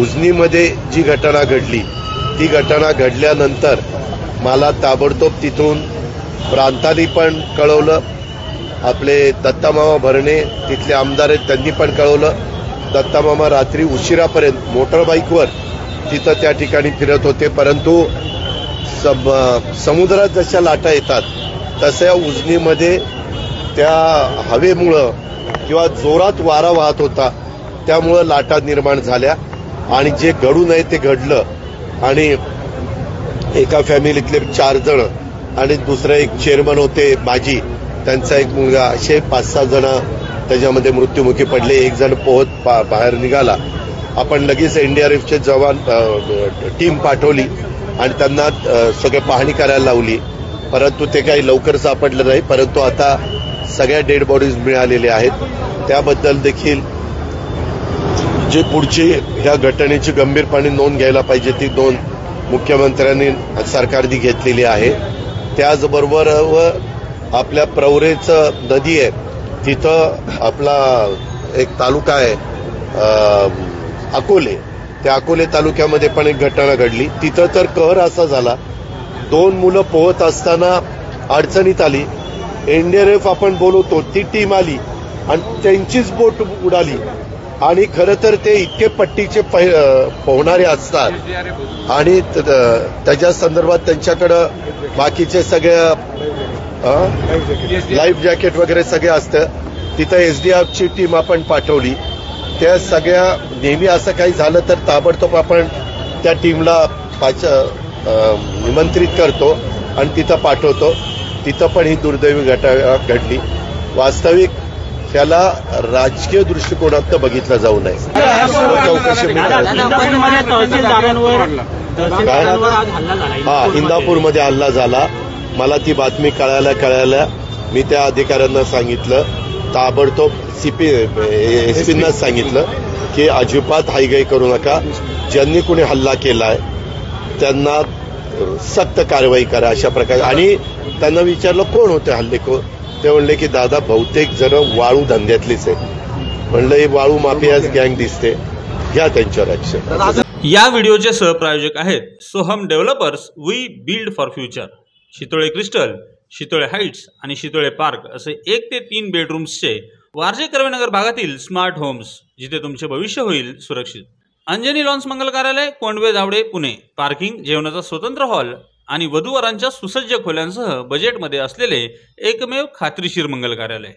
उजनीमध्ये जी घटना घडली ती घटना घडल्यानंतर मला ताबडतोब तिथून प्रांतांनी पण कळवलं, आपले दत्तामामा भरणे तिथले आमदार आहेत त्यांनी पण कळवलं. दत्तामामा रात्री उशिरापर्यंत मोटरबाईकवर तिथं त्या ठिकाणी फिरत होते, परंतु समुद्रात जशा लाटा येतात तशा उजनीमध्ये त्या हवेमुळं किंवा जोरात वारा वाहत होता त्यामुळं लाटा निर्माण झाल्या आणि जे घडू नये ते घडलं आणि एका फॅमिलीतले 4 जण आणि दुसरे एक चेअरमन होते माजी, त्यांचा एक मुलगा, असे 5-6 जण त्याच्यामध्ये मृत्युमुखी पडले. एक जण पोहत बाहेर निघाला. आपण लगेच एनडीआरएफचे जवान टीम पाठवली आणि त्यांना सगळे पाहणी करायला लावली, परंतु ते काही लवकर सापडलं नाही. परंतु आता सगळ्या डेड बॉडीज मिळालेले आहेत. त्याबद्दल देखील जे पुढची ह्या घटनेची गंभीरपणे नोंद घ्यायला पाहिजे ती नोंद मुख्यमंत्र्यांनी सरकारने घेतलेली आहे. त्याचबरोबर आपल्या प्रवरेचं नदी आहे तिथं आपला एक तालुका आहे अकोले, त्या अकोले तालुक्यामध्ये पण एक घटना घडली. तिथं तर कहर असा झाला, 2 मुलं पोहत असताना अडचणीत आली. एनडीआरएफ आपण बोलवतो ती टीम आली आणि त्यांचीच बोट उडाली आणि खरं तर ते इतके पट्टीचे पोहणारे असतात आणि त्याच्या संदर्भात त्यांच्याकडं बाकीचे सगळे लाईफ जॅकेट वगैरे सगळे असतं. तिथं एसडीआरएफची टीम आपण पाठवली. त्या सगळ्या नेहमी असं काही झालं तर ताबडतोब आपण त्या टीमला निमंत्रित करतो आणि तिथं पाठवतो. तिथं पण ही दुर्दैवी घटना घडली. वास्तविक त्याला राजकीय दृष्टिकोनात बघितलं जाऊ नये. चौकशी इंदापूरमध्ये हल्ला झाला. मला ती बातमी कळायला मी त्या अधिकाऱ्यांना सांगितलं, ताबडतोब एसपींनाच सांगितलं की अजिबात हायगाई करू नका. ज्यांनी कुणी हल्ला केलाय त्यांना सक्त कारवाई करा अशा प्रकारे. आणि त्यांना विचारलं कोण होते हल्लेखोर, ते म्हणले की दादा बहुतेक जण वाळू धंद्यातलीच आहे. म्हणलं ही वाळू माफियाच गँग दिसते, घ्या त्यांच्यावर ऍक्शन. या व्हिडिओचे सहप्रायोजक आहेत Soham developers, we build for future. Shitole crystal, Shitole heights आणि शितोळे पार्क असे 1 ते 3 बेडरूम्सचे वारजे कर्वेनगर भागातील स्मार्ट होम्स, जिथे तुमचे भविष्य होईल सुरक्षित. अंजनी लॉन्स मंगल कार्यालय, कोंडवे दावडे, पुणे. पार्किंग, जेवणाचा स्वतंत्र हॉल आणि वधूवरांच्या सुसज्ज खोल्यांसह बजेटमध्ये असलेले एकमेव खात्रीशीर मंगल कार्यालय.